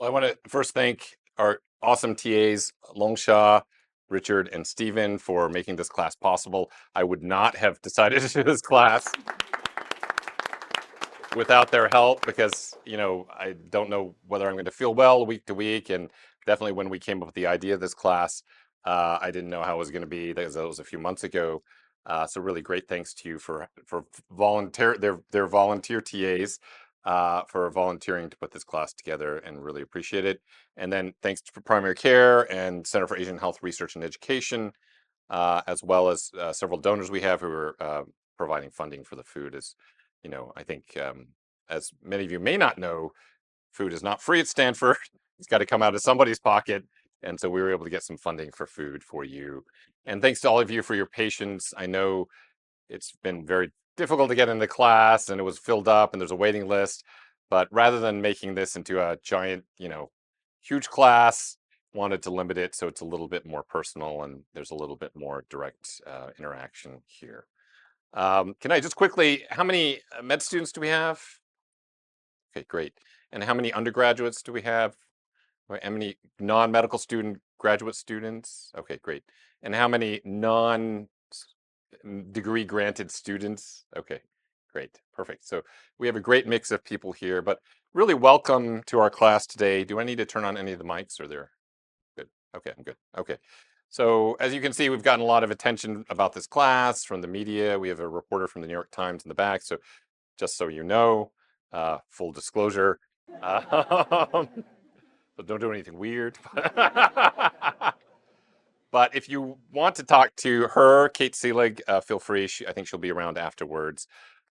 Well, I want to first thank our awesome TAs, Longsha, Richard, and Stephen for making this class possible. I would not have decided to do this class without their help because, I don't know whether I'm going to feel well week to week. And definitely when we came up with the idea of this class, I didn't know how it was going to be. That was a few months ago. So really great thanks to you for their volunteer TAs for volunteering to put this class together, and really appreciate it. And then thanks to Primary Care and Center for Asian Health Research and Education, as well as several donors we have who are providing funding for the food. I think, as many of you may not know, food is not free at Stanford. It's got to come out of somebody's pocket. And so we were able to get some funding for food for you. And thanks to all of you for your patience. I know it's been very difficult to get into class, and it was filled up and there's a waiting list. But rather than making this into a giant, huge class, wanted to limit it so it's a little bit more personal and there's a little bit more direct interaction here. Can I just quickly, how many med students do we have? Okay, great. And how many undergraduates do we have? Or how many non-medical graduate students? Okay, great. And how many non-degree granted students? Okay, great, perfect. So we have a great mix of people here, but really welcome to our class today. Do I need to turn on any of the mics, or they're good? Okay, I'm good. Okay. So as you can see, we've gotten a lot of attention about this class from the media. We have a reporter from the New York Times in the back. So just so you know, full disclosure, so don't do anything weird. But if you want to talk to her, Kate Seelig, feel free. I think she'll be around afterwards.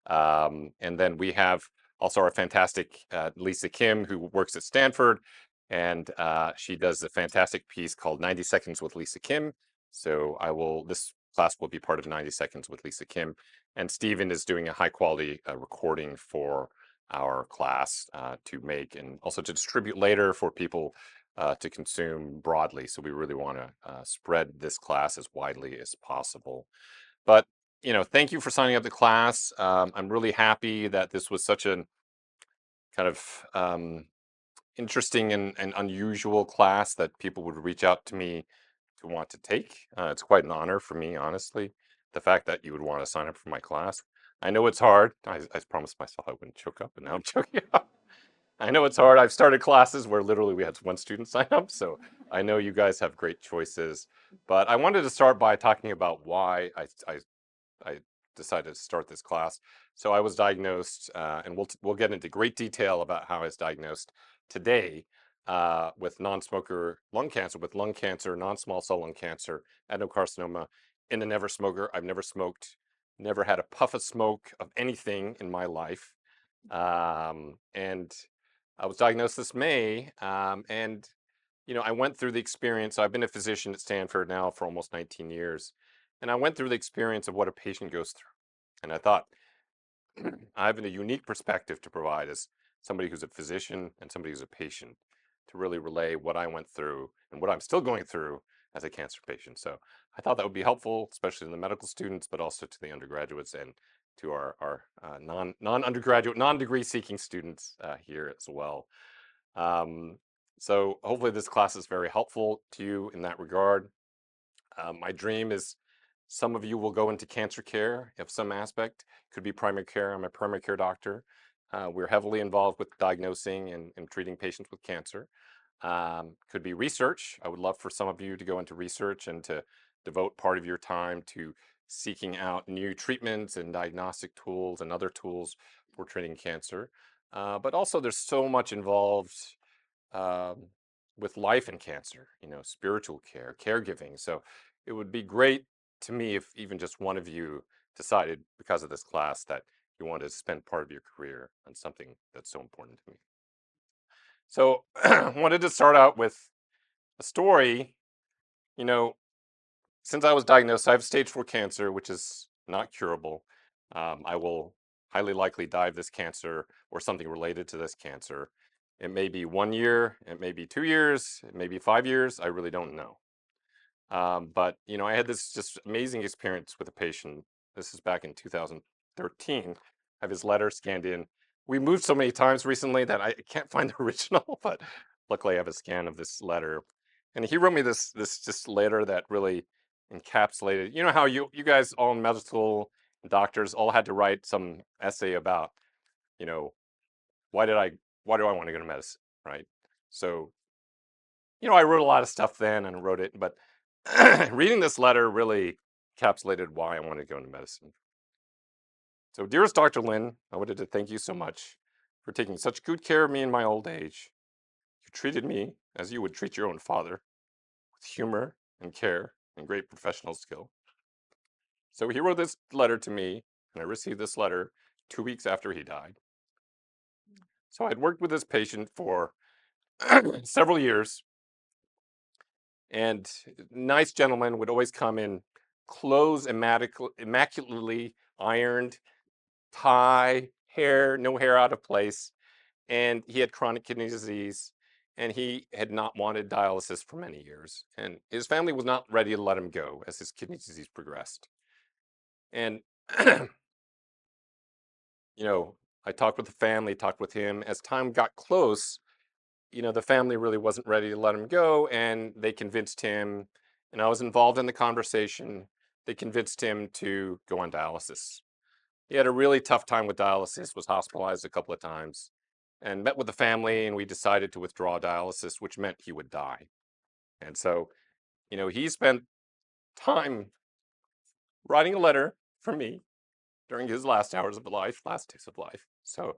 And then we have also our fantastic Lisa Kim, who works at Stanford, and she does a fantastic piece called 90 Seconds with Lisa Kim. So this class will be part of 90 Seconds with Lisa Kim. And Stephen is doing a high quality recording for our class to make and also to distribute later for people to consume broadly. So we really want to spread this class as widely as possible. But thank you for signing up the class. I'm really happy that this was such a kind of interesting and unusual class that people would reach out to me to want to take. It's quite an honor for me, honestly, the fact that you would want to sign up for my class. I know it's hard. I promised myself I wouldn't choke up, and now I'm choking up. I know it's hard. I've started classes where literally we had one student sign up, so I know you guys have great choices. But I wanted to start by talking about why I decided to start this class. So I was diagnosed, and we'll get into great detail about how I was diagnosed today with non-smoker lung cancer, non-small cell lung cancer, adenocarcinoma in a never smoker. I've never smoked, never had a puff of smoke of anything in my life. And I was diagnosed this May, and I went through the experience. So I've been a physician at Stanford now for almost 19 years, and I went through the experience of what a patient goes through. And I thought I have a unique perspective to provide as somebody who's a physician and somebody who's a patient to really relay what I went through and what I'm still going through as a cancer patient. So I thought that would be helpful, especially to the medical students, but also to the undergraduates and to our non-undergraduate, non-degree seeking students here as well. So hopefully this class is very helpful to you in that regard. My dream is some of you will go into cancer care of some aspect. Could be primary care. I'm a primary care doctor. We're heavily involved with diagnosing and treating patients with cancer. Could be research. I would love for some of you to go into research and to devote part of your time to seeking out new treatments and diagnostic tools and other tools for treating cancer. But also there's so much involved with life and cancer, spiritual care, caregiving. So it would be great to me if even just one of you decided because of this class that you wanted to spend part of your career on something that's so important to me. So I wanted to start out with a story. Since I was diagnosed, I have stage 4 cancer, which is not curable. I will highly likely die of this cancer or something related to this cancer. It may be 1 year, it may be 2 years, it may be 5 years. I really don't know. But I had this just amazing experience with a patient. This is back in 2013. I have his letter scanned in. We moved so many times recently that I can't find the original, but luckily I have a scan of this letter. And he wrote me this just letter that really encapsulated, you know how you guys all in medical school, doctors all had to write some essay about, you know, why did I why do I want to go to medicine, right? So, I wrote a lot of stuff then and wrote it, but reading this letter really encapsulated why I wanted to go into medicine. So, dearest Dr. Lin, I wanted to thank you so much for taking such good care of me in my old age. You treated me as you would treat your own father, with humor and care and great professional skill. So he wrote this letter to me, and I received this letter 2 weeks after he died. So I'd worked with this patient for several years, and nice gentleman would always come in clothes immaculately ironed, tie, hair, no hair out of place, and he had chronic kidney disease, and he had not wanted dialysis for many years, and his family was not ready to let him go as his kidney disease progressed. And you know, I talked with the family, talked with him. As time got close, the family really wasn't ready to let him go, and they convinced him, and I was involved in the conversation. They convinced him to go on dialysis. He had a really tough time with dialysis, was hospitalized a couple of times, and met with the family, and we decided to withdraw dialysis, which meant he would die. And so, he spent time writing a letter for me during his last hours of life, last days of life. So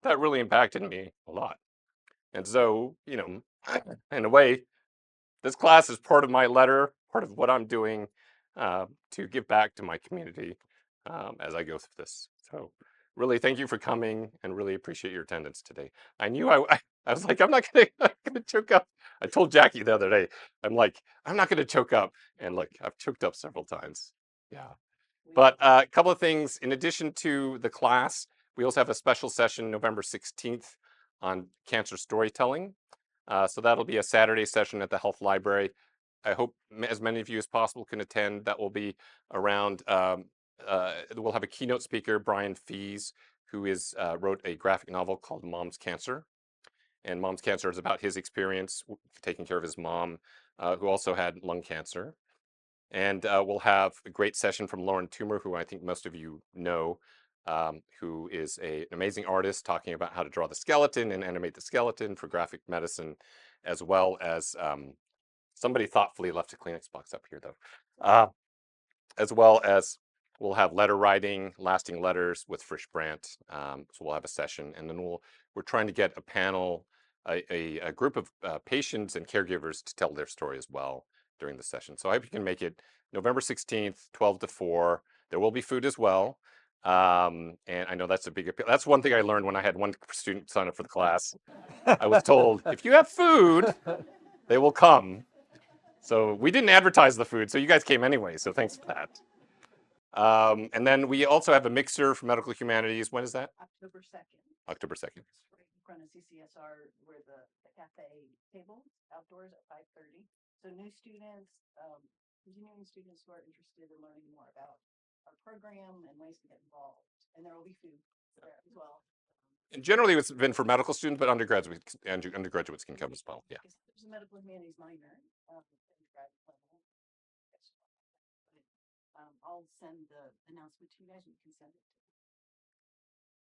that really impacted me a lot. And so, in a way, this class is part of my letter, part of what I'm doing to give back to my community as I go through this. So, really, thank you for coming, and really appreciate your attendance today. I knew I was like, I'm not gonna choke up. I told Jackie the other day, I'm like, I'm not gonna choke up, and look, I've choked up several times. Yeah. But a couple of things, in addition to the class, we also have a special session November 16th on cancer storytelling. So that'll be a Saturday session at the Health Library. I hope as many of you as possible can attend. That will be around, we'll have a keynote speaker, Brian Fees, who wrote a graphic novel called Mom's Cancer. And Mom's Cancer is about his experience taking care of his mom, who also had lung cancer. And we'll have a great session from Lauren Toomer, who I think most of you know, who is an amazing artist talking about how to draw the skeleton and animate the skeleton for graphic medicine, as well as somebody thoughtfully left a Kleenex box up here, though, as well as we'll have letter writing, lasting letters with Frisch Brandt. So we'll have a session, and then we're trying to get a panel, a group of patients and caregivers to tell their story as well during the session. So I hope you can make it November 16th, 12 to 4. There will be food as well. And I know that's a big appeal. That's one thing I learned when I had one student sign up for the class. I was told, if you have food, they will come. So we didn't advertise the food, so you guys came anyway. So thanks for that. And then we also have a mixer for medical humanities. When is that? October 2nd. October 2nd. Right in front of CCSR, where the cafe table outdoors at 5:30. So new students, continuing students who are interested in learning more about our program and ways to get involved. And there will be food there as well. And generally, it's been for medical students, but undergraduates can come as well. Yeah. There's a medical humanities minor undergraduate level. I'll send the announcement to you guys, and you can send it.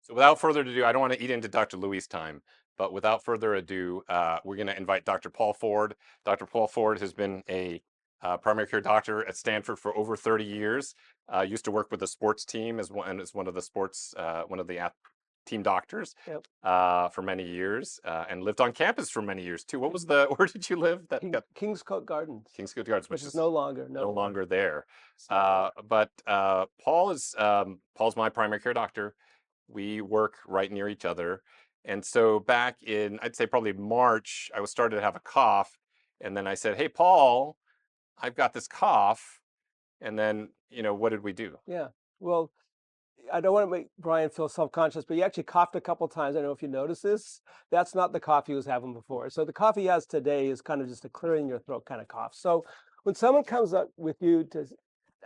So without further ado, I don't want to eat into Dr. Louis' time, but without further ado, we're going to invite Dr. Paul Ford. Dr. Paul Ford has been a primary care doctor at Stanford for over 30 years. Used to work with the sports team as one of the team doctors. Yep. For many years, and lived on campus for many years too. Where did you live? Kingscote Gardens. Kingscote Gardens, which is no longer there. But Paul's my primary care doctor. We work right near each other. And so back in, I'd say probably March, I was started to have a cough. And then I said, hey, Paul, I've got this cough. And then, what did we do? Yeah. Well, I don't want to make Brian feel self-conscious, but he actually coughed a couple times. I don't know if you noticed this. That's not the cough he was having before. So the cough he has today is kind of just a clearing your throat kind of cough. So when someone comes up with you to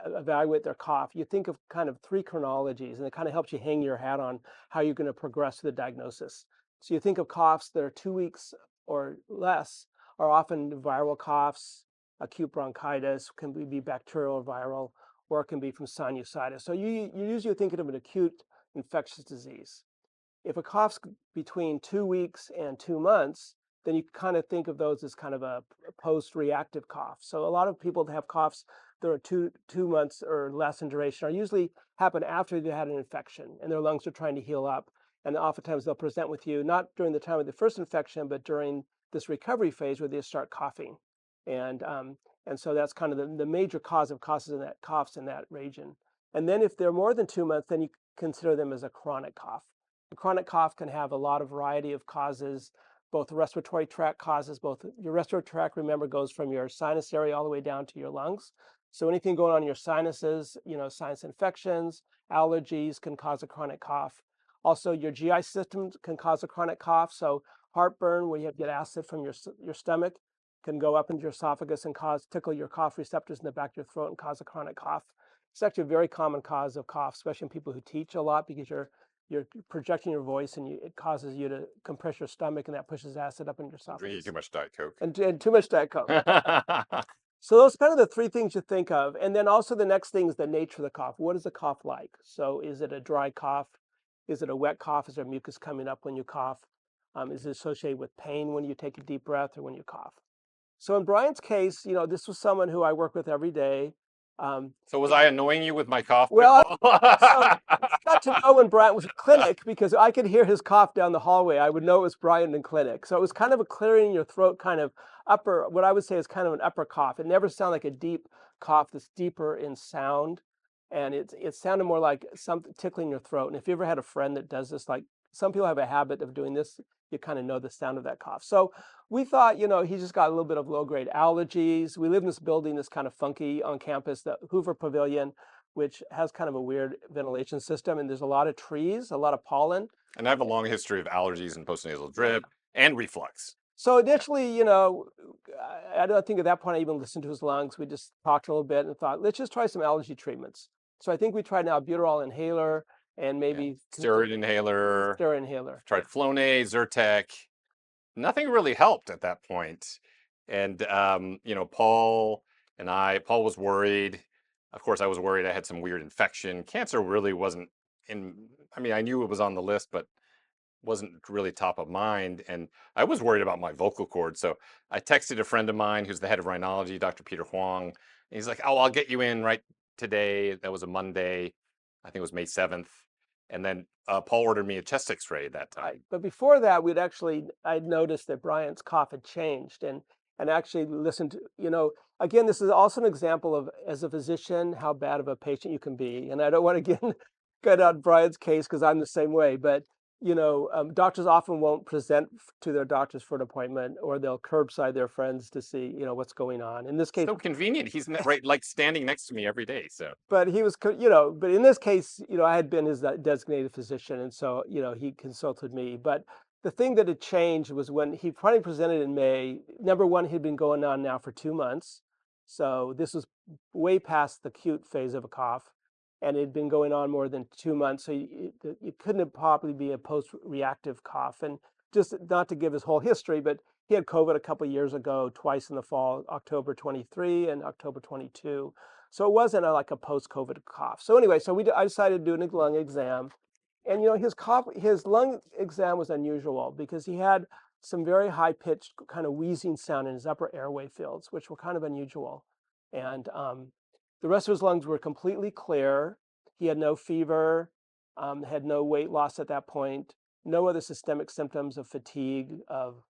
evaluate their cough, you think of kind of 3 chronologies, and it kind of helps you hang your hat on how you're going to progress to the diagnosis. So you think of coughs that are 2 weeks or less are often viral coughs, acute bronchitis, can be bacterial or viral, or it can be from sinusitis. So you're usually thinking of an acute infectious disease. If a cough's between 2 weeks and 2 months, then you kind of think of those as kind of a post-reactive cough. So a lot of people that have coughs that are two months or less in duration are usually happen after they had an infection and their lungs are trying to heal up. And oftentimes they'll present with you not during the time of the first infection, but during this recovery phase where they start coughing. And um, and so that's kind of the major cause of coughs in that region. And then if they're more than 2 months, then you consider them as a chronic cough. A chronic cough can have a lot of variety of causes, both respiratory tract causes, both your respiratory tract, remember, goes from your sinus area all the way down to your lungs. So anything going on in your sinuses, sinus infections, allergies can cause a chronic cough. Also, your GI system can cause a chronic cough. So heartburn, where you get acid from your stomach, can go up into your esophagus and tickle your cough receptors in the back of your throat and cause a chronic cough. It's actually a very common cause of cough, especially in people who teach a lot because you're projecting your voice and it causes you to compress your stomach and that pushes acid up in your Drinking esophagus too much Diet Coke. and too much Diet Coke. So those are kind of the three things you think of. And then also the next thing is the nature of the cough. What is the cough like? So is it a dry cough? Is it a wet cough? Is there mucus coming up when you cough? Is it associated with pain when you take a deep breath or when you cough? So in Brian's case, this was someone who I work with every day. Um, So was I annoying you with my cough, well, Bill? so I got to know when Bryant was in clinic because I could hear his cough down the hallway. I would know it was Bryant in clinic. So it was kind of a clearing your throat kind of what I would say is kind of an upper cough. It never sounded like a deep cough that's deeper in sound. And it sounded more like something tickling your throat. And if you ever had a friend that does this, like some people have a habit of doing this, you kind of know the sound of that cough. So we thought, he just got a little bit of low-grade allergies. We live in this building that's kind of funky on campus, the Hoover Pavilion, which has kind of a weird ventilation system, and there's a lot of trees, a lot of pollen. And I have a long history of allergies and postnasal drip and reflux. So initially, I don't think at that point I even listened to his lungs. We just talked a little bit and thought, let's just try some allergy treatments. So I think we tried an albuterol inhaler and Yeah. maybe Steroid inhaler, steroid inhaler. tried Flonase, Zyrtec. Nothing really helped at that point. And Paul Paul was worried. Of course, I was worried I had some weird infection. Cancer really wasn't I knew it was on the list, but wasn't really top of mind. And I was worried about my vocal cords. So I texted a friend of mine who's the head of rhinology, Dr. Peter Huang. And he's like, oh, I'll get you in right today. That was a Monday. I think it was May 7th. And then Paul ordered me a chest x-ray that time. Right. But before that, I'd noticed that Bryant's cough had changed and actually listened to, again, this is also an example of, as a physician, how bad of a patient you can be. And I don't want to get out Bryant's case because I'm the same way, but doctors often won't present to their doctors for an appointment, or they'll curbside their friends to see, what's going on. In this case, So convenient. He's right, like standing next to me every day. So but he was, but in this case, I had been his designated physician, and so, he consulted me. But the thing that had changed was when he finally presented in May. Number one, he'd been going on now for 2 months, so this was way past the acute phase of a cough, and it had been going on more than 2 months. So it couldn't have probably be a post-reactive cough. And just not to give his whole history, but he had COVID a couple of years ago, twice in the fall, October 23 and October 22. So it wasn't like a post-COVID cough. So anyway, I decided to do a lung exam, and his lung exam was unusual because he had some very high-pitched kind of wheezing sound in his upper airway fields, which were kind of unusual. And the rest of his lungs were completely clear. He had no fever, had no weight loss at that point, no other systemic symptoms of fatigue, of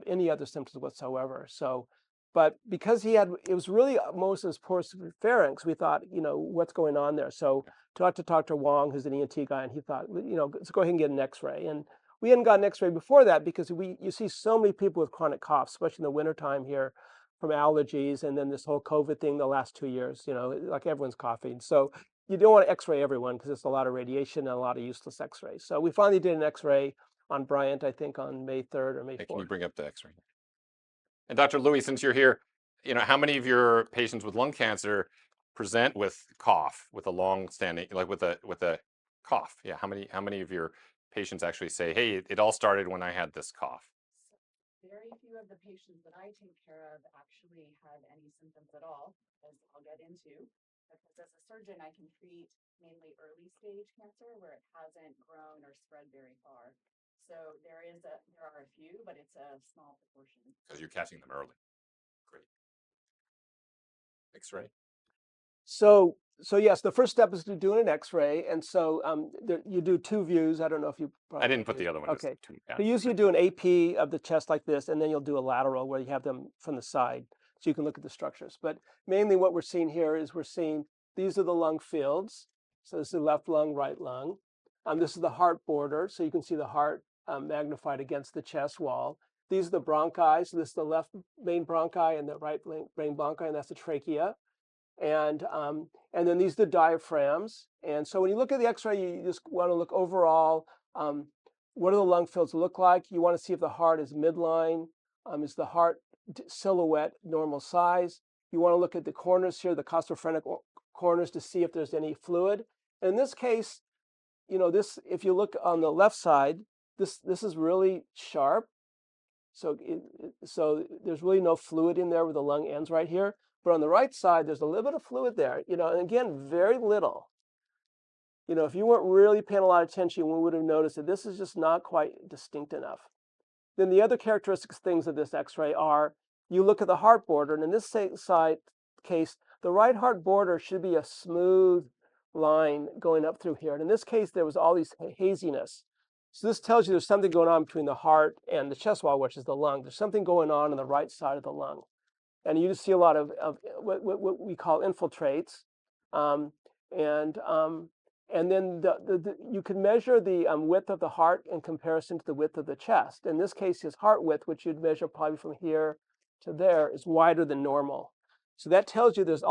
any other symptoms whatsoever. So, but because it was really most of his porous pharynx, we thought, what's going on there? So talked to Dr. Wong, who's an ENT guy, and he thought, let's go ahead and get an x-ray. And we hadn't got an x-ray before that because you see so many people with chronic coughs, especially in the wintertime here from allergies. And then this whole COVID thing the last 2 years, like everyone's coughing. So you don't want to x-ray everyone because it's a lot of radiation and a lot of useless x-rays. So we finally did an x-ray on Bryant, I think on May 3rd or May 4th. can you bring up the x-ray? And Dr. Lui, since you're here, how many of your patients with lung cancer present with cough, with a long-standing, like with a cough? Yeah, how many of your patients actually say, hey, it all started when I had this cough? Very few of the patients that I take care of actually had any symptoms at all, as I'll get into. Because as a surgeon, I can treat mainly early stage cancer where it hasn't grown or spread very far. So there are a few, but it's a small proportion. Because you're catching them early. Great. X-ray. So yes, the first step is to do an X-ray, and so you do two views. I don't know if you I didn't put the other one. Okay. Yeah. So usually you do an AP of the chest like this, and then you'll do a lateral where you have them from the side, so you can look at the structures. But mainly what we're seeing here is we're seeing these are the lung fields. So this is the left lung, right lung. This is the heart border, so you can see the heart magnified against the chest wall. These are the bronchi. So this is the left main bronchi and the right main bronchi, and that's the trachea. And then these are the diaphragms. And so when you look at the X-ray, you just want to look overall. What do the lung fields look like? You want to see if the heart is midline. Is the heart silhouette normal size? You want to look at the corners here, the costophrenic corners, to see if there's any fluid. In this case, this, if you look on the left side, this is really sharp. So there's really no fluid in there where the lung ends right here. But on the right side, there's a little bit of fluid there, and again, very little. If you weren't really paying a lot of attention, we would have noticed that this is just not quite distinct enough. Then the other characteristics things of this X-ray are, you look at the heart border, and in this case, the right heart border should be a smooth line going up through here. And in this case, there was all these haziness. So this tells you there's something going on between the heart and the chest wall, which is the lung. There's something going on the right side of the lung. And you just see a lot of what we call infiltrates. And then you can measure the width of the heart in comparison to the width of the chest. In this case, his heart width, which you'd measure probably from here to there, is wider than normal. So that tells you there's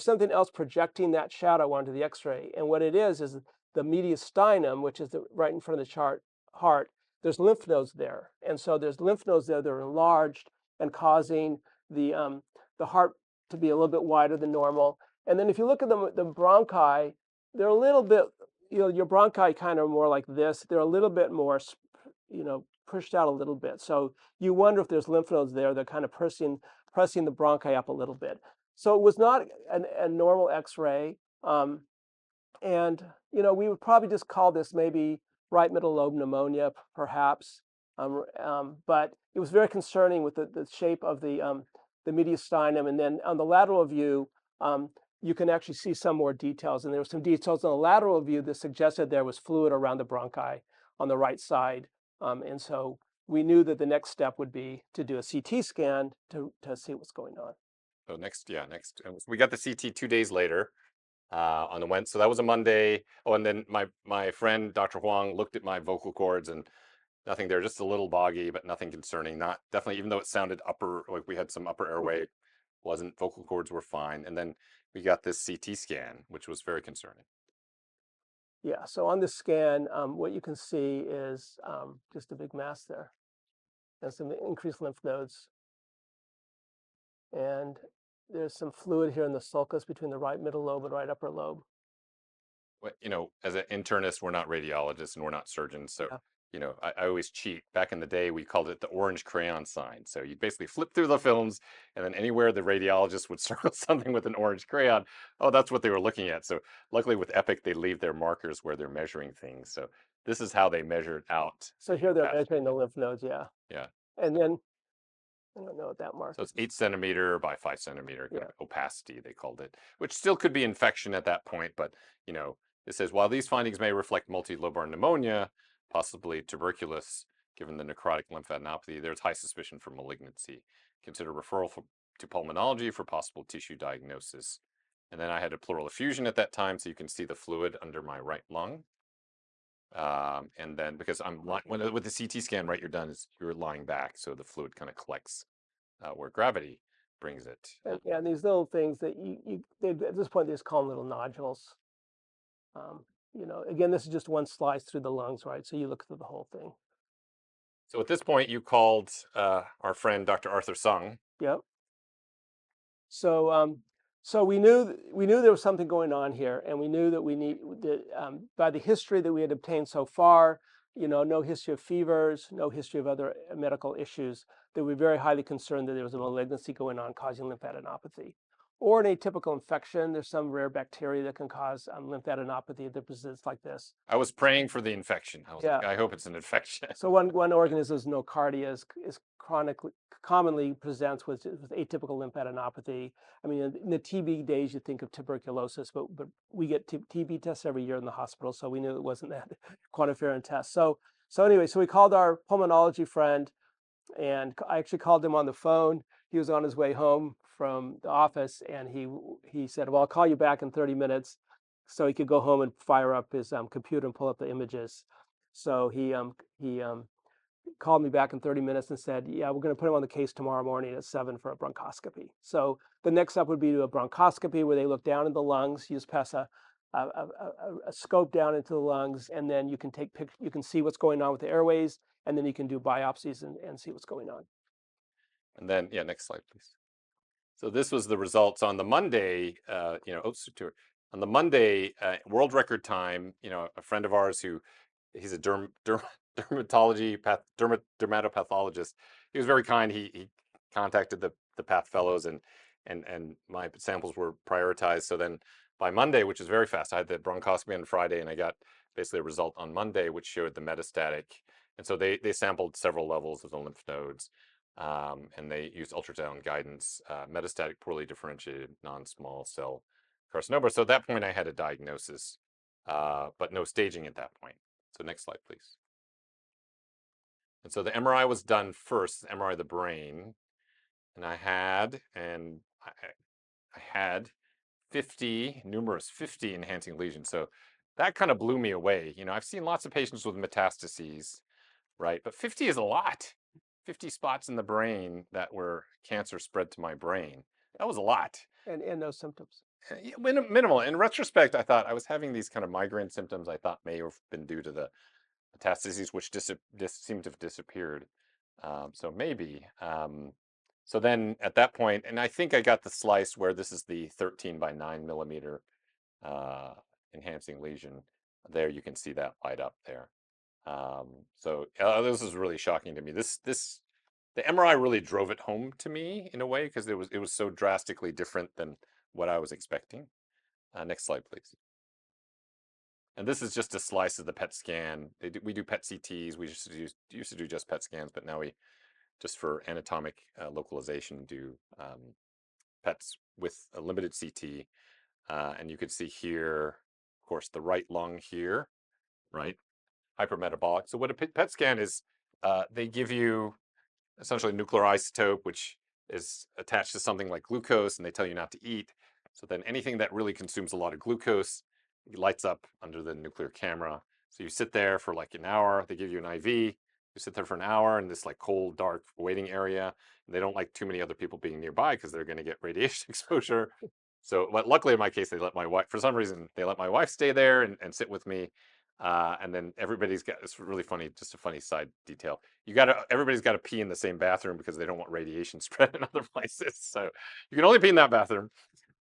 something else projecting that shadow onto the X-ray. And what it is the mediastinum, which is right in front of the heart, there's lymph nodes there. And so there's lymph nodes there that are enlarged and causing the heart to be a little bit wider than normal. And then if you look at the bronchi, they're a little bit, your bronchi kind of more like this. They're a little bit more, pushed out a little bit. So you wonder if there's lymph nodes there. They're kind of pressing the bronchi up a little bit. So it was not a normal X-ray. And we would probably just call this maybe right middle lobe pneumonia, perhaps. But it was very concerning with the shape of the mediastinum. And then on the lateral view, you can actually see some more details. And there were some details on the lateral view that suggested there was fluid around the bronchi on the right side. And so we knew that the next step would be to do a CT scan to see what's going on. So next. We got the CT 2 days later on the Wednesday. So that was a Monday. Oh, and then my friend, Dr. Huang, looked at my vocal cords and nothing there, just a little boggy, but nothing concerning. Not definitely, even though it sounded like we had some upper airway, vocal cords were fine. And then we got this CT scan, which was very concerning. Yeah, so on the scan, what you can see is just a big mass there and some increased lymph nodes. And there's some fluid here in the sulcus between the right middle lobe and right upper lobe. Well, as an internist, we're not radiologists and we're not surgeons. So, Yeah. I always cheat. Back in the day, we called it the orange crayon sign. So you basically flip through the films, and then anywhere the radiologist would circle something with an orange crayon, oh, that's what they were looking at. So luckily with Epic, they leave their markers where they're measuring things. So this is how they measured out. So here they're measuring the lymph nodes, yeah. Yeah. And then, I don't know what that mark So is. it's 8 centimeter by 5 centimeter kind Yeah. of opacity, they called it, which still could be infection at that point. But, it says, while these findings may reflect multilobar pneumonia, possibly tuberculosis, given the necrotic lymphadenopathy, there's high suspicion for malignancy. Consider referral to pulmonology for possible tissue diagnosis. And then I had a pleural effusion at that time, so you can see the fluid under my right lung. And then because with the CT scan, right, you're lying back, so the fluid kind of collects where gravity brings it. And these little things that at this point, they just call them little nodules. Again, this is just one slice through the lungs, right? So you look through the whole thing. So at this point, you called our friend Dr. Arthur Sung. Yep. So we knew there was something going on here, and we knew that by the history that we had obtained so far, no history of fevers, no history of other medical issues, they were very highly concerned that there was a malignancy going on causing lymphadenopathy. Or an atypical infection. There's some rare bacteria that can cause lymphadenopathy that presents like this. I was praying for the infection. I was Yeah. like, I hope it's an infection. So one organism is nocardia is chronically commonly presents with atypical lymphadenopathy. I mean, in the TB days, you think of tuberculosis, but we get TB tests every year in the hospital, so we knew it wasn't that quantiferin test. So anyway, so we called our pulmonology friend, and I actually called him on the phone. He was on his way home from the office, and he said, "Well, I'll call you back in 30 minutes," so he could go home and fire up his computer and pull up the images. So he called me back in 30 minutes and said, "Yeah, we're going to put him on the case tomorrow morning at 7 for a bronchoscopy." So the next step would be to a bronchoscopy where they look down in the lungs. You just pass a scope down into the lungs, and then you can you can see what's going on with the airways, and then you can do biopsies and see what's going on. And then, yeah, next slide, please. So this was the results on the Monday, on the Monday, world record time, a friend of ours he's a dermatopathologist. He was very kind. He contacted the Path Fellows and my samples were prioritized. So then by Monday, which is very fast, I had the bronchoscopy on Friday and I got basically a result on Monday, which showed the metastatic. And so they sampled several levels of the lymph nodes. And they used ultrasound guidance, metastatic poorly differentiated non-small cell carcinoma. So at that point, I had a diagnosis, but no staging at that point. So next slide, please. And so the MRI was done first, MRI of the brain, and I had 50 enhancing lesions. So that kind of blew me away. I've seen lots of patients with metastases, right? But 50 is a lot. 50 spots in the brain that were cancer spread to my brain. That was a lot. And no symptoms. Minimal. In retrospect, I thought I was having these kind of migraine symptoms I thought may have been due to the metastases, which seemed to have disappeared. So maybe. So then at that point, and I think I got the slice where this is the 13 by 9 millimeter enhancing lesion. There you can see that light up there. So this is really shocking to me. The MRI really drove it home to me in a way because it was so drastically different than what I was expecting. Next slide, please. And this is just a slice of the PET scan. We do PET CTs. We used to do just PET scans, but now we just for anatomic localization do PETs with a limited CT. And you can see here, of course, the right lung here, right? Hypermetabolic. So what a PET scan is, they give you essentially a nuclear isotope, which is attached to something like glucose, and they tell you not to eat. So then anything that really consumes a lot of glucose lights up under the nuclear camera. So you sit there for like an hour. They give you an IV. You sit there for an hour in this like cold, dark waiting area. And they don't like too many other people being nearby because they're going to get radiation exposure. So, but luckily in my case, they let my wife, for some reason, they let my wife stay there and sit with me. And then everybody's got, it's really funny, just a funny side detail. Everybody's got to pee in the same bathroom because they don't want radiation spread in other places. So you can only pee in that bathroom.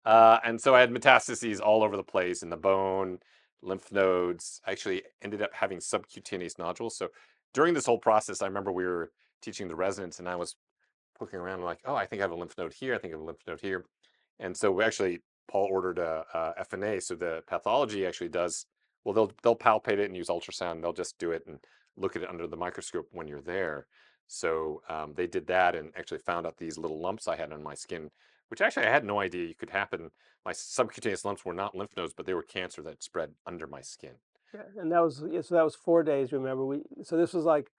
And so I had metastases all over the place in the bone, lymph nodes. I actually ended up having subcutaneous nodules. So during this whole process, I remember we were teaching the residents and I was looking around like, oh, I think I have a lymph node here. I think I have a lymph node here. And so Paul ordered a FNA. So the pathology actually does, well, they'll palpate it and use ultrasound. They'll just do it and look at it under the microscope when you're there. So they did that and actually found out these little lumps I had on my skin, which actually I had no idea you could happen. My subcutaneous lumps were not lymph nodes, but they were cancer that spread under my skin. Yeah, and that was 4 days. Remember, so this was like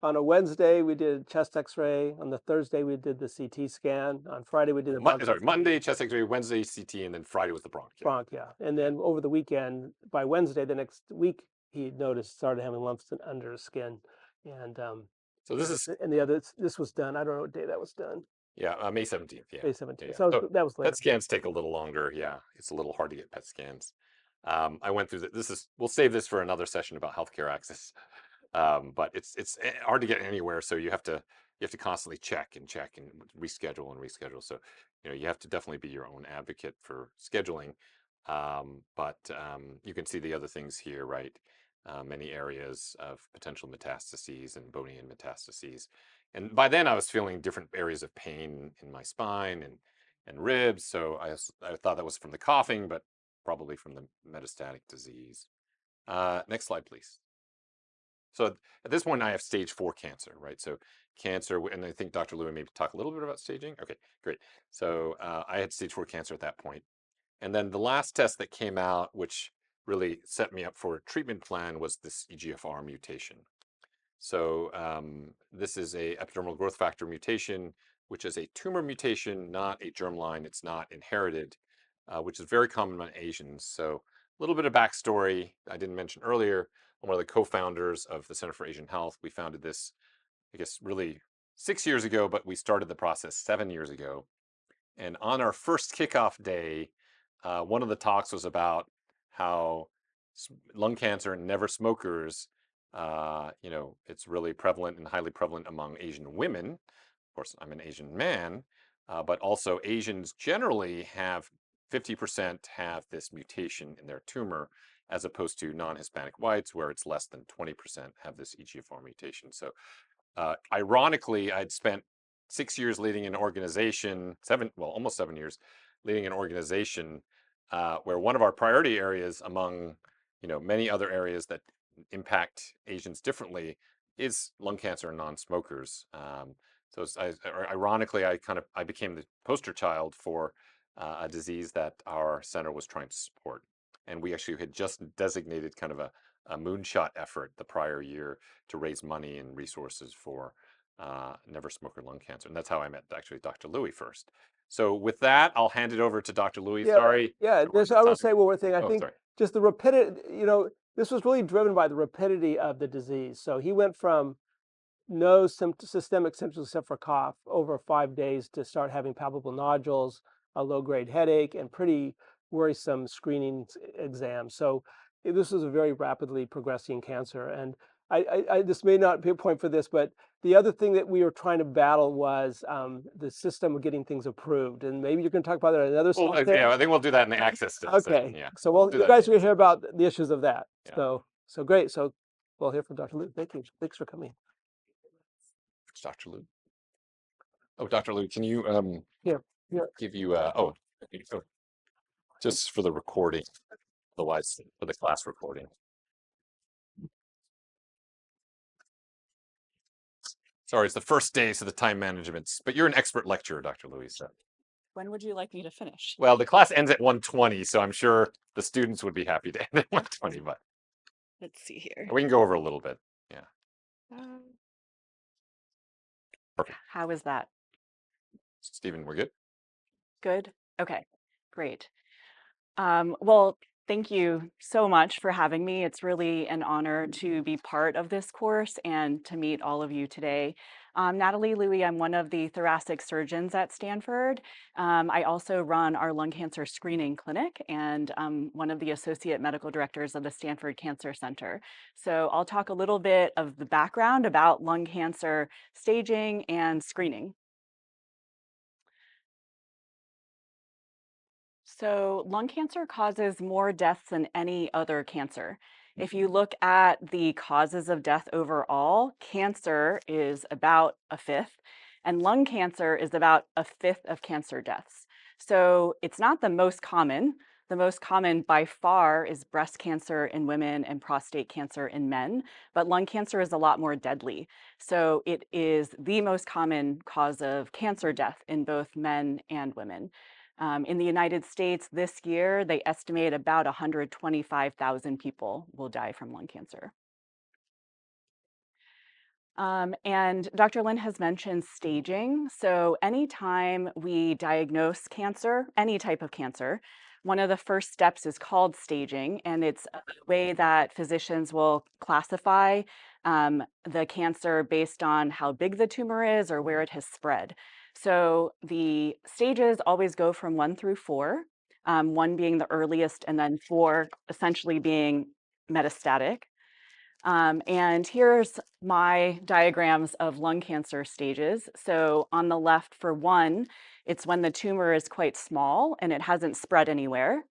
on a Wednesday we did chest X-ray. On the Thursday we did the CT scan. On Friday we did the Monday chest X-ray, Wednesday CT, and then Friday was the bronch. Yeah. And then over the weekend, by Wednesday the next week, he started having lumps under his skin, and so this was done. I don't know what day that was done. Yeah, May 17th. Yeah. May 17th. Yeah. So that was later. PET scans take a little longer. Yeah, it's a little hard to get PET scans. I went through we'll save this for another session about healthcare access. But it's hard to get anywhere, so you have to constantly check and reschedule and reschedule. So you have to definitely be your own advocate for scheduling. But you can see the other things here, right? many areas of potential metastases and bony and metastases. And by then I was feeling different areas of pain in my spine and ribs. So I thought that was from the coughing, but probably from the metastatic disease. Next slide, please. So at this point, I have stage 4 cancer, right? So cancer, and I think Dr. Lui maybe talk a little bit about staging. Okay, great. So I had stage 4 cancer at that point. And then the last test that came out, which really set me up for a treatment plan, was this EGFR mutation. So this is a epidermal growth factor mutation, which is a tumor mutation, not a germline. It's not inherited, which is very common among Asians. So a little bit of backstory I didn't mention earlier. I'm one of the co-founders of the Center for Asian Health. We founded this, I guess, really 6 years ago, but we started the process 7 years ago. And on our first kickoff day, one of the talks was about how lung cancer in never smokers, it's really prevalent and highly prevalent among Asian women. Of course, I'm an Asian man, but also Asians generally have 50% have this mutation in their tumor, as opposed to non-Hispanic whites, where it's less than 20% have this EGFR mutation. So ironically, I'd spent 6 years leading an organization, almost 7 years, leading an organization where one of our priority areas among, many other areas that impact Asians differently is lung cancer in non-smokers. Ironically, I became the poster child for a disease that our center was trying to support. And we actually had just designated kind of a moonshot effort the prior year to raise money and resources for never smoker lung cancer. And that's how I met actually Dr. Lui first. So with that, I'll hand it over to Dr. Lui. Sorry. Yeah. we're I will time. say one more thing. I Oh, think sorry. just the rapidity, this was really driven by the rapidity of the disease. So he went from no systemic symptoms except for cough over 5 days to start having palpable nodules, a low-grade headache, and pretty worrisome screening exams. So this was a very rapidly progressing cancer. And this may not be a point for this, but the other thing that we were trying to battle was the system of getting things approved. And maybe you can talk about that in another Well, slide. yeah, I think we'll do that in the access session. Okay. Yeah. So do you that guys in will the hear about the issues of that. Yeah. So great. So we'll hear from Dr. Lui. Thank you. Thanks for coming. Dr. Lui. Oh, Dr. Lui, can you Here. give you just for the recording, otherwise for the class recording. Sorry, it's the first day, so the time management. But you're an expert lecturer, Dr. Lui. So. When would you like me to finish? Well, the class ends at 1:20, so I'm sure the students would be happy to end at 1:20, but Let's see here. we can go over a little bit. Yeah. Perfect. How is that? Stephen, we're good? Good? Okay, great. Well, thank you so much for having me. It's really an honor to be part of this course and to meet all of you today. Natalie Lui, I'm one of the thoracic surgeons at Stanford. I also run our lung cancer screening clinic, and I'm one of the associate medical directors of the Stanford Cancer Center. So I'll talk a little bit of the background about lung cancer staging and screening. So lung cancer causes more deaths than any other cancer. If you look at the causes of death overall, cancer is about a fifth, and lung cancer is about a fifth of cancer deaths. So it's not the most common. The most common by far is breast cancer in women and prostate cancer in men, but lung cancer is a lot more deadly. So it is the most common cause of cancer death in both men and women. In the United States this year, they estimate about 125,000 people will die from lung cancer. And Dr. Lin has mentioned staging. So anytime we diagnose cancer, any type of cancer, one of the first steps is called staging, and it's a way that physicians will classify the cancer based on how big the tumor is or where it has spread. So the stages always go from 1 through 4, 1 being the earliest and then 4 essentially being metastatic. And here's my diagrams of lung cancer stages. So on the left for 1, it's when the tumor is quite small and it hasn't spread anywhere.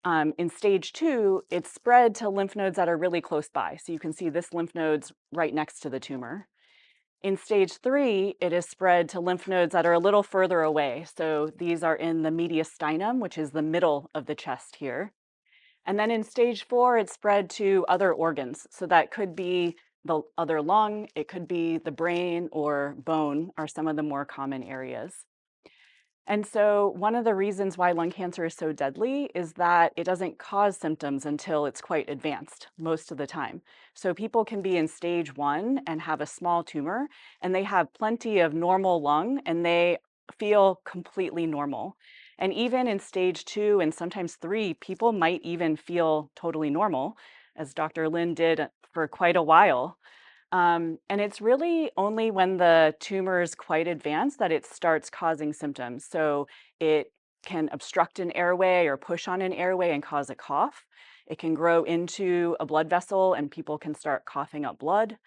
In stage 2, it's spread to lymph nodes that are really close by. So you can see this lymph node's right next to the tumor. In stage 3, it is spread to lymph nodes that are a little further away. So these are in the mediastinum, which is the middle of the chest here. And then in stage 4, it's spread to other organs. So that could be the other lung, it could be the brain or bone are some of the more common areas. And so one of the reasons why lung cancer is so deadly is that it doesn't cause symptoms until it's quite advanced most of the time. So people can be in stage 1 and have a small tumor, and they have plenty of normal lung, and they feel completely normal. And even in stage 2 and sometimes 3, people might even feel totally normal, as Dr. Lin did for quite a while. And it's really only when the tumor is quite advanced that it starts causing symptoms. So it can obstruct an airway or push on an airway and cause a cough. It can grow into a blood vessel and people can start coughing up blood.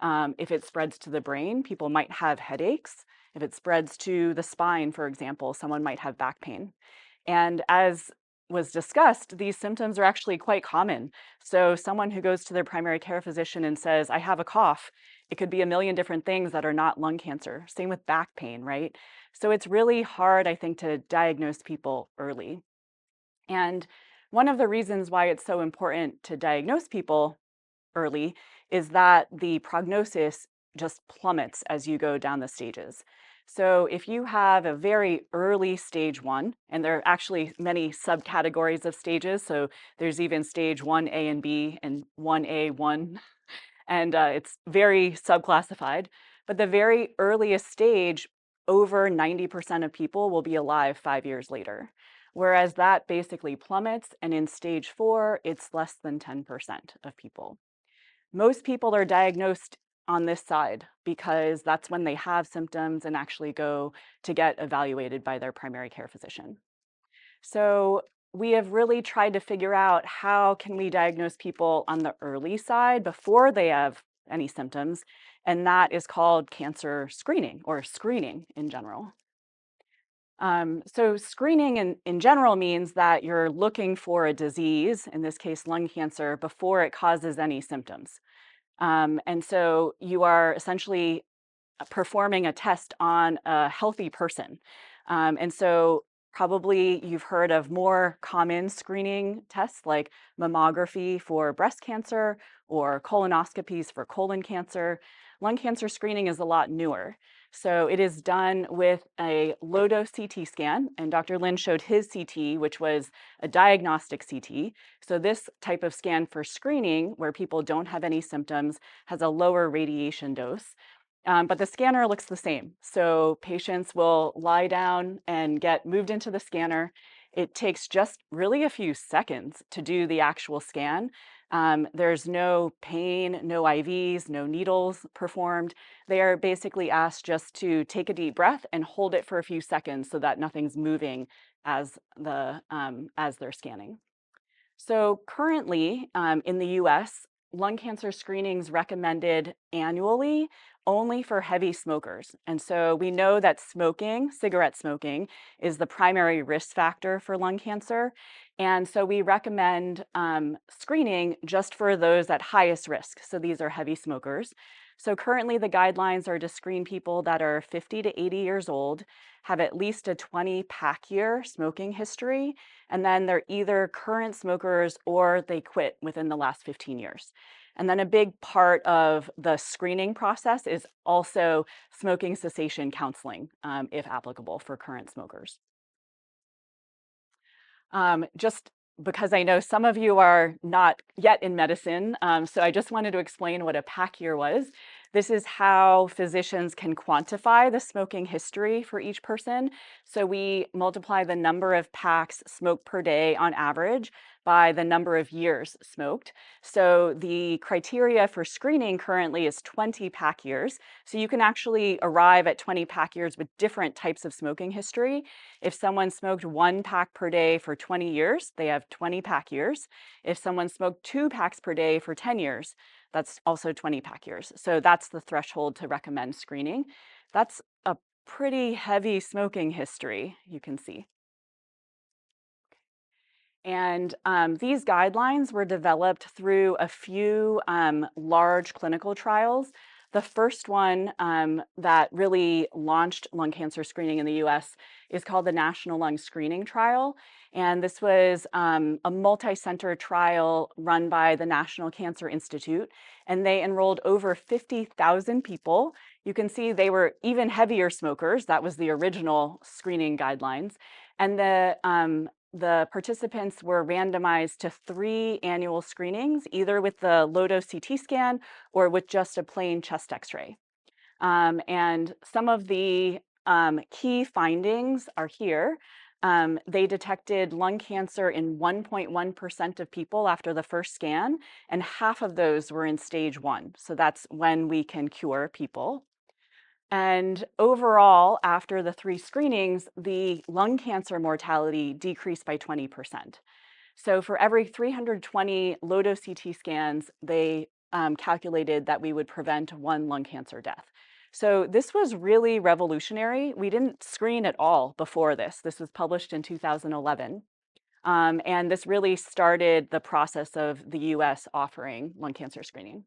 If it spreads to the brain, people might have headaches. If it spreads to the spine, for example, someone might have back pain. And as was discussed, these symptoms are actually quite common. So someone who goes to their primary care physician and says, I have a cough, it could be a million different things that are not lung cancer. Same with back pain, right? So it's really hard, I think, to diagnose people early. And one of the reasons why it's so important to diagnose people early is that the prognosis just plummets as you go down the stages. So if you have a very early stage 1, and there are actually many subcategories of stages, so there's even stage 1A and B and 1A1, and it's very subclassified. But the very earliest stage, over 90% of people will be alive 5 years later. Whereas that basically plummets, and in stage 4, it's less than 10% of people. Most people are diagnosed on this side because that's when they have symptoms and actually go to get evaluated by their primary care physician. So we have really tried to figure out how can we diagnose people on the early side before they have any symptoms, and that is called cancer screening or screening in general. So screening in general means that you're looking for a disease, in this case lung cancer, before it causes any symptoms. And so you are essentially performing a test on a healthy person. And so probably you've heard of more common screening tests like mammography for breast cancer or colonoscopies for colon cancer. Lung cancer screening is a lot newer. So it is done with a low-dose CT scan, and Dr. Lin showed his CT, which was a diagnostic CT. So this type of scan for screening, where people don't have any symptoms, has a lower radiation dose. But the scanner looks the same. So patients will lie down and get moved into the scanner. It takes just really a few seconds to do the actual scan. There's no pain, no IVs, no needles performed. They are basically asked just to take a deep breath and hold it for a few seconds so that nothing's moving as they're scanning. So currently in the US, lung cancer screenings recommended annually only for heavy smokers. And so we know that smoking, cigarette smoking, is the primary risk factor for lung cancer. And so we recommend screening just for those at highest risk. So these are heavy smokers. So currently the guidelines are to screen people that are 50 to 80 years old, have at least a 20 pack year smoking history, and then they're either current smokers or they quit within the last 15 years. And then a big part of the screening process is also smoking cessation counseling, if applicable for current smokers. Just because I know some of you are not yet in medicine, so I just wanted to explain what a pack year was. This is how physicians can quantify the smoking history for each person. So we multiply the number of packs smoked per day on average by the number of years smoked. So the criteria for screening currently is 20 pack years. So you can actually arrive at 20 pack years with different types of smoking history. If someone smoked 1 pack per day for 20 years, they have 20 pack years. If someone smoked 2 packs per day for 10 years, that's also 20 pack years. So that's the threshold to recommend screening. That's a pretty heavy smoking history, you can see. And these guidelines were developed through a few large clinical trials. The first one that really launched lung cancer screening in the US is called the National Lung Screening Trial. And this was a multi-center trial run by the National Cancer Institute. And they enrolled over 50,000 people. You can see they were even heavier smokers. That was the original screening guidelines. And the participants were randomized to 3 annual screenings, either with the low-dose CT scan or with just a plain chest X-ray. And some of the key findings are here. They detected lung cancer in 1.1% of people after the first scan, and half of those were in stage 1. So that's when we can cure people. And overall, after the 3 screenings, the lung cancer mortality decreased by 20%. So for every 320 low-dose CT scans, they calculated that we would prevent 1 lung cancer death. So this was really revolutionary. We didn't screen at all before this. This was published in 2011. And this really started the process of the US offering lung cancer screening.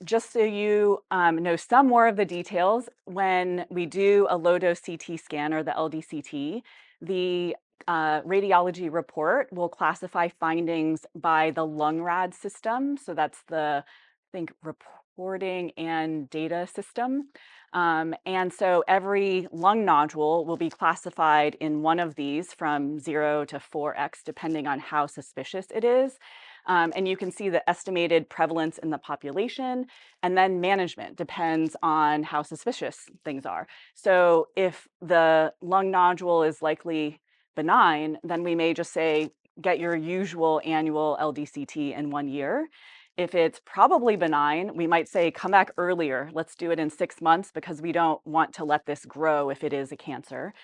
Just so you know some more of the details, when we do a low-dose CT scan or the LDCT, the radiology report will classify findings by the LungRad system. So that's the, I think, reporting and data system. And so every lung nodule will be classified in one of these from 0 to 4x, depending on how suspicious it is. And you can see the estimated prevalence in the population, and then management depends on how suspicious things are. So if the lung nodule is likely benign, then we may just say, get your usual annual LDCT in 1 year. If it's probably benign, we might say, come back earlier. Let's do it in 6 months because we don't want to let this grow if it is a cancer.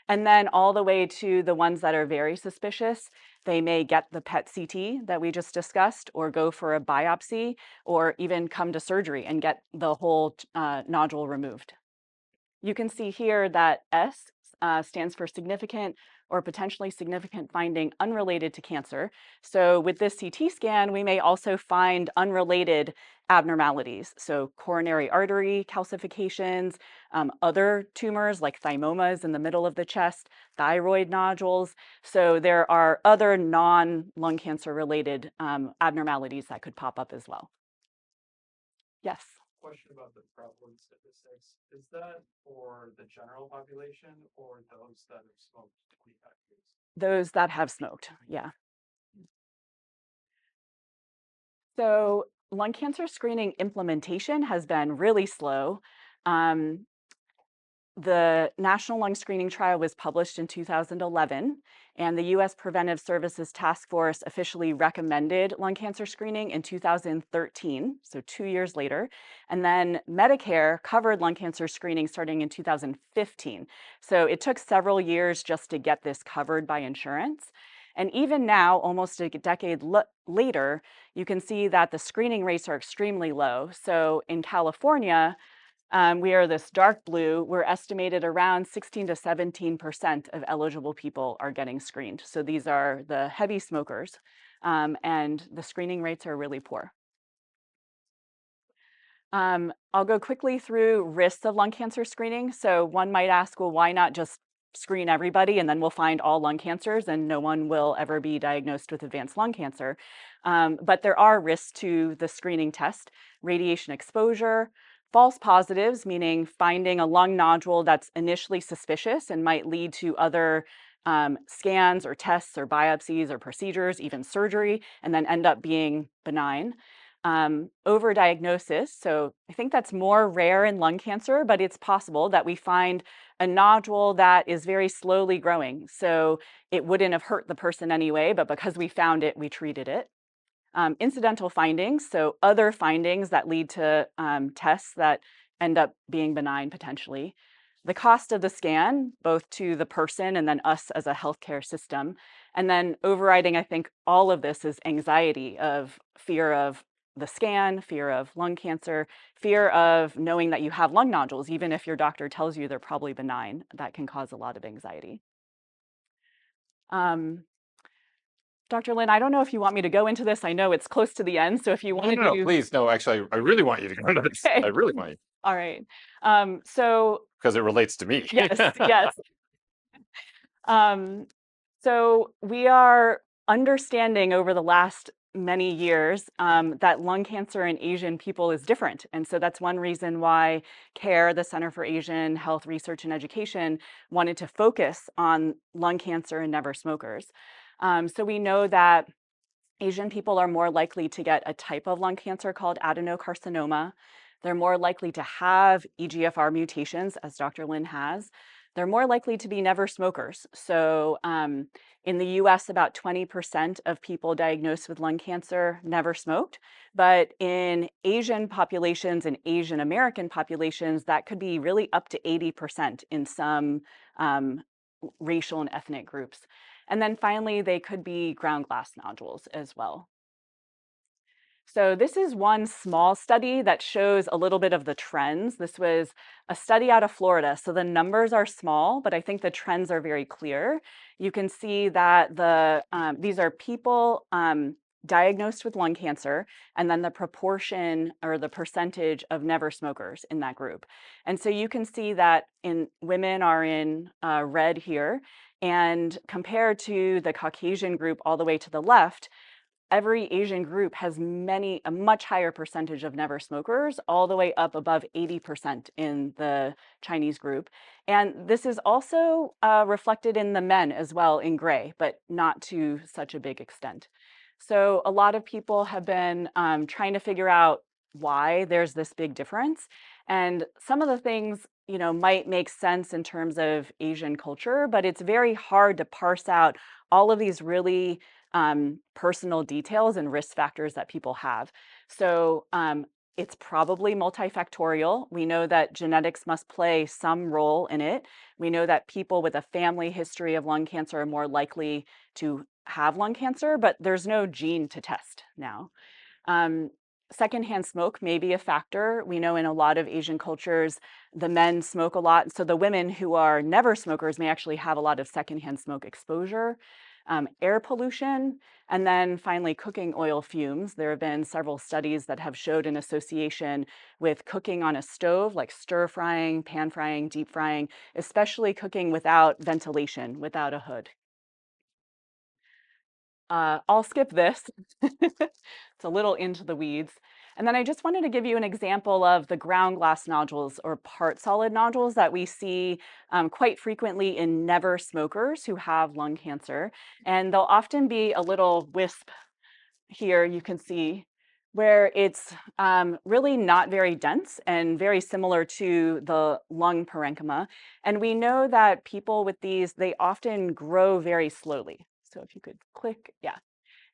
And then all the way to the ones that are very suspicious, they may get the PET CT that we just discussed, or go for a biopsy, or even come to surgery and get the whole nodule removed. You can see here that S stands for significant or potentially significant finding unrelated to cancer. So with this CT scan, we may also find unrelated abnormalities. So coronary artery calcifications, other tumors like thymomas in the middle of the chest, thyroid nodules. So there are other non-lung cancer related abnormalities that could pop up as well. Yes. Question about the prevalence statistics. Is that for the general population or those that have smoked 25 years? Those that have smoked, yeah. So lung cancer screening implementation has been really slow. The National Lung Screening Trial was published in 2011, and the US Preventive Services Task Force officially recommended lung cancer screening in 2013, so 2 years later. And then Medicare covered lung cancer screening starting in 2015. So it took several years just to get this covered by insurance. And even now, almost a decade later, you can see that the screening rates are extremely low. So in California, we are this dark blue. We're estimated around 16 to 17% of eligible people are getting screened. So these are the heavy smokers, and the screening rates are really poor. I'll go quickly through risks of lung cancer screening. So one might ask, well, why not just screen everybody and then we'll find all lung cancers and no one will ever be diagnosed with advanced lung cancer? But there are risks to the screening test: radiation exposure, false positives, meaning finding a lung nodule that's initially suspicious and might lead to other scans or tests or biopsies or procedures, even surgery, and then end up being benign. Overdiagnosis, so I think that's more rare in lung cancer, but it's possible that we find a nodule that is very slowly growing. So it wouldn't have hurt the person anyway, but because we found it, we treated it. Incidental findings, so other findings that lead to tests that end up being benign potentially. The cost of the scan, both to the person and then us as a healthcare system. And then overriding, I think, all of this is anxiety of fear of the scan, fear of lung cancer, fear of knowing that you have lung nodules, even if your doctor tells you they're probably benign. That can cause a lot of anxiety. Dr. Lin, I don't know if you want me to go into this. I know it's close to the end, so if you No, want no, to no, do, please. No, actually, I really want you to go into this. I okay, really want you all right. So because it relates to me. yes, yes. Um, so we are understanding over the last many years that lung cancer in Asian people is different. And so that's one reason why CARE, the Center for Asian Health Research and Education, wanted to focus on lung cancer in never smokers. So we know that Asian people are more likely to get a type of lung cancer called adenocarcinoma. They're more likely to have EGFR mutations, as Dr. Lin has. They're more likely to be never smokers. So in the US, about 20% of people diagnosed with lung cancer never smoked. But in Asian populations and Asian American populations, that could be really up to 80% in some racial and ethnic groups. And then finally, they could be ground glass nodules as well. So this is one small study that shows a little bit of the trends. This was a study out of Florida. So the numbers are small, but I think the trends are very clear. You can see that these are people diagnosed with lung cancer, and then the proportion or the percentage of never smokers in that group. And so you can see that women are in red here, and compared to the Caucasian group all the way to the left, every Asian group has a much higher percentage of never smokers, all the way up above 80% in the Chinese group. And this is also reflected in the men as well in gray, but not to such a big extent. So a lot of people have been trying to figure out why there's this big difference. And some of the things, might make sense in terms of Asian culture, but it's very hard to parse out all of these really personal details and risk factors that people have. So it's probably multifactorial. We know that genetics must play some role in it. We know that people with a family history of lung cancer are more likely to have lung cancer, but there's no gene to test now. Secondhand smoke may be a factor. We know in a lot of Asian cultures, the men smoke a lot. So the women who are never smokers may actually have a lot of secondhand smoke exposure. Air pollution, and then finally cooking oil fumes. There have been several studies that have showed an association with cooking on a stove, like stir frying, pan frying, deep frying, especially cooking without ventilation, without a hood. I'll skip this. It's a little into the weeds. And then I just wanted to give you an example of the ground glass nodules or part solid nodules that we see quite frequently in never smokers who have lung cancer. And they'll often be a little wisp here, you can see, where it's really not very dense and very similar to the lung parenchyma. And we know that people with these, they often grow very slowly. So if you could click, yeah.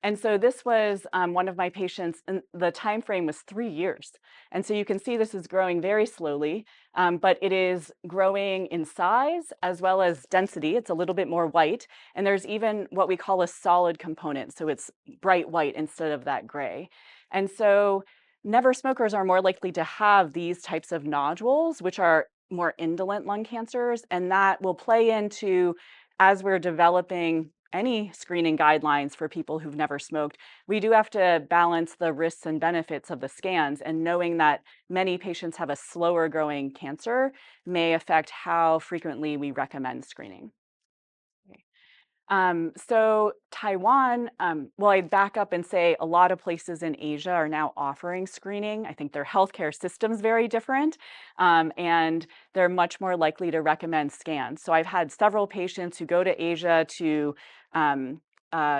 And so this was one of my patients, and the time frame was 3 years. And so you can see this is growing very slowly, but it is growing in size as well as density. It's a little bit more white. And there's even what we call a solid component. So it's bright white instead of that gray. And so never smokers are more likely to have these types of nodules, which are more indolent lung cancers. And that will play into, as we're developing any screening guidelines for people who've never smoked, we do have to balance the risks and benefits of the scans, and knowing that many patients have a slower growing cancer may affect how frequently we recommend screening. So Taiwan, well, I'd back up and say a lot of places in Asia are now offering screening. I think their healthcare system's very different, and they're much more likely to recommend scans. So I've had several patients who go to Asia to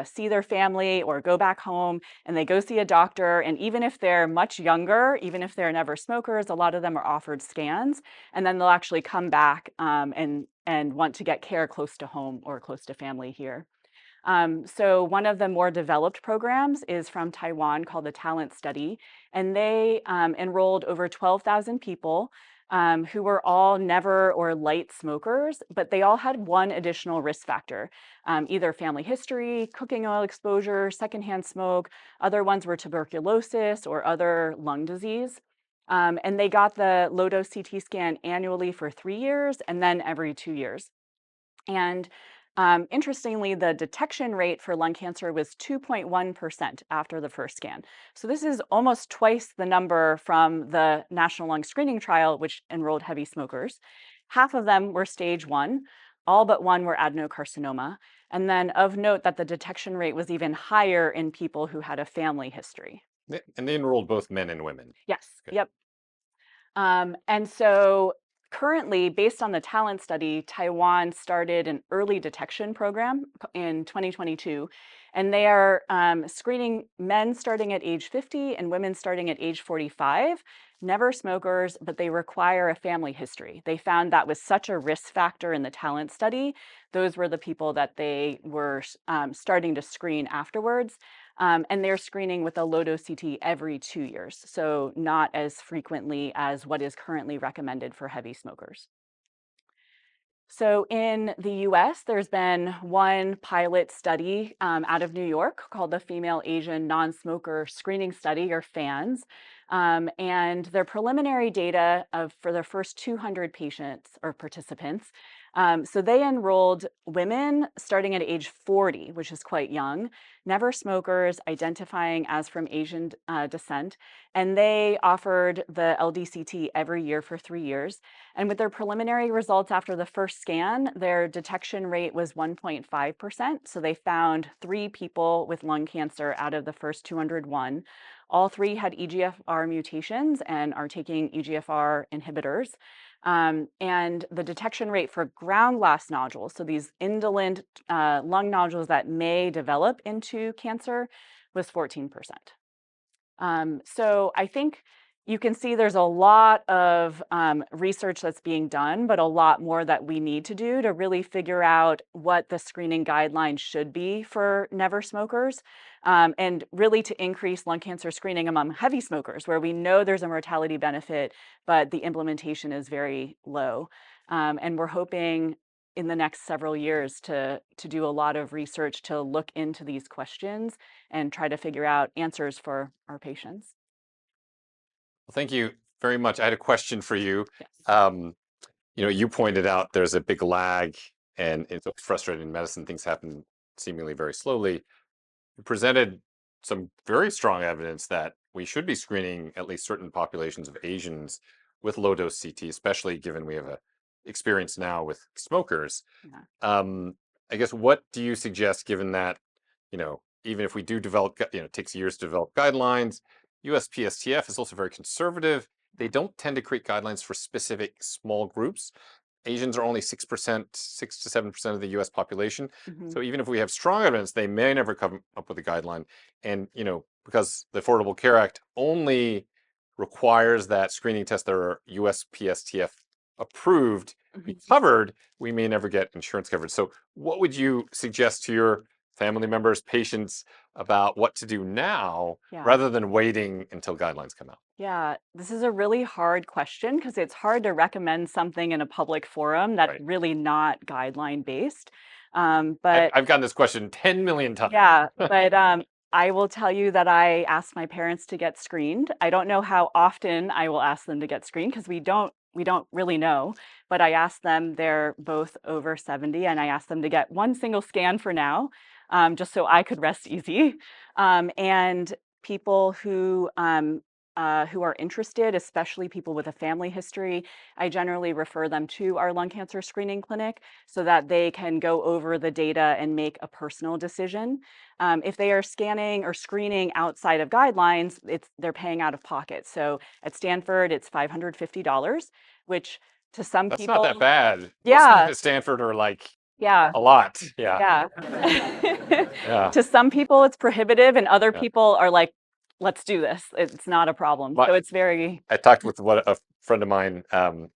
see their family or go back home, and they go see a doctor. And even if they're much younger, even if they're never smokers, a lot of them are offered scans, and then they'll actually come back and want to get care close to home or close to family here. So one of the more developed programs is from Taiwan called the Talent Study, and they enrolled over 12,000 people who were all never or light smokers, but they all had one additional risk factor, either family history, cooking oil exposure, secondhand smoke. Other ones were tuberculosis or other lung disease. And they got the low-dose CT scan annually for 3 years and then every 2 years. And Interestingly, the detection rate for lung cancer was 2.1% after the first scan. So this is almost twice the number from the National Lung Screening Trial, which enrolled heavy smokers. Half of them were stage 1, all but one were adenocarcinoma. And then of note that the detection rate was even higher in people who had a family history. And they enrolled both men and women. Yes, Good. yep. And so currently, based on the talent study, Taiwan started an early detection program in 2022, and they are screening men starting at age 50 and women starting at age 45, never smokers, but they require a family history. They found that was such a risk factor in the talent study. Those were the people that they were starting to screen afterwards. And they're screening with a low-dose CT every 2 years, so not as frequently as what is currently recommended for heavy smokers. So in the US, there's been one pilot study out of New York called the Female Asian Non-Smoker Screening Study, or FANS. And their preliminary data for their first 200 patients or participants. So they enrolled women starting at age 40, which is quite young, never smokers, identifying as from Asian descent, and they offered the LDCT every year for 3 years. And with their preliminary results after the first scan, their detection rate was 1.5%. So they found 3 people with lung cancer out of the first 201. All 3 had EGFR mutations and are taking EGFR inhibitors. And the detection rate for ground glass nodules, so these indolent lung nodules that may develop into cancer, was 14%. So I think you can see there's a lot of research that's being done, but a lot more that we need to do to really figure out what the screening guidelines should be for never smokers, and really to increase lung cancer screening among heavy smokers, where we know there's a mortality benefit, but the implementation is very low. And we're hoping in the next several years to do a lot of research to look into these questions and try to figure out answers for our patients. Well, thank you very much. I had a question for you. Yes. You pointed out there's a big lag, and it's frustrating in medicine. Things happen seemingly very slowly. You presented some very strong evidence that we should be screening at least certain populations of Asians with low-dose CT, especially given we have a experience now with smokers. Yeah. I guess, what do you suggest, given that, even if we do develop, it takes years to develop guidelines, USPSTF is also very conservative. They don't tend to create guidelines for specific small groups. Asians are only 6%, 6 to 7% of the US population. Mhm. So even if we have strong evidence, they may never come up with a guideline. And, because the Affordable Care Act only requires that screening tests that are USPSTF approved be Mhm. covered, we may never get insurance coverage. So what would you suggest to your family members, patients, about what to do now Yeah. rather than waiting until guidelines come out? Yeah, this is a really hard question because it's hard to recommend something in a public forum that's Right. really not guideline based. But I've gotten this question 10 million times. yeah, but I will tell you that I asked my parents to get screened. I don't know how often I will ask them to get screened because we don't really know. But I asked them, they're both over 70, and I asked them to get one single scan for now, just so I could rest easy. And people who are interested, especially people with a family history, I generally refer them to our lung cancer screening clinic so that they can go over the data and make a personal decision. If they are scanning or screening outside of guidelines, they're paying out of pocket. So at Stanford, it's $550, which to some That's not that people, bad. Most yeah, at Stanford are like yeah, a lot. Yeah. yeah. Yeah. To some people, it's prohibitive, and other Yeah. people are like, let's do this. It's not a problem. My, So it's very, I talked with a friend of mine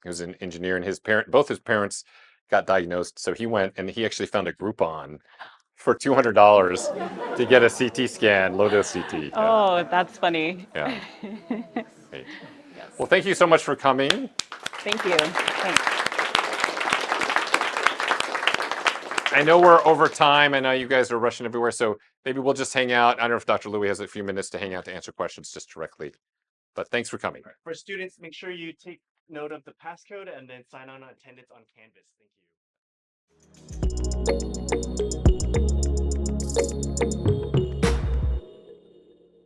who's an engineer, and both his parents got diagnosed. So he went and he actually found a Groupon for $200 to get a CT scan, low-dose CT. Yeah. oh, that's funny. Yeah. Great. Yes. Well, thank you so much for coming. Thank you. Thanks. I know we're over time. I know you guys are rushing everywhere, so maybe we'll just hang out. I don't know if Dr. Lui has a few minutes to hang out to answer questions just directly, but thanks for coming. For students, make sure you take note of the passcode and then sign on attendance on Canvas. Thank you.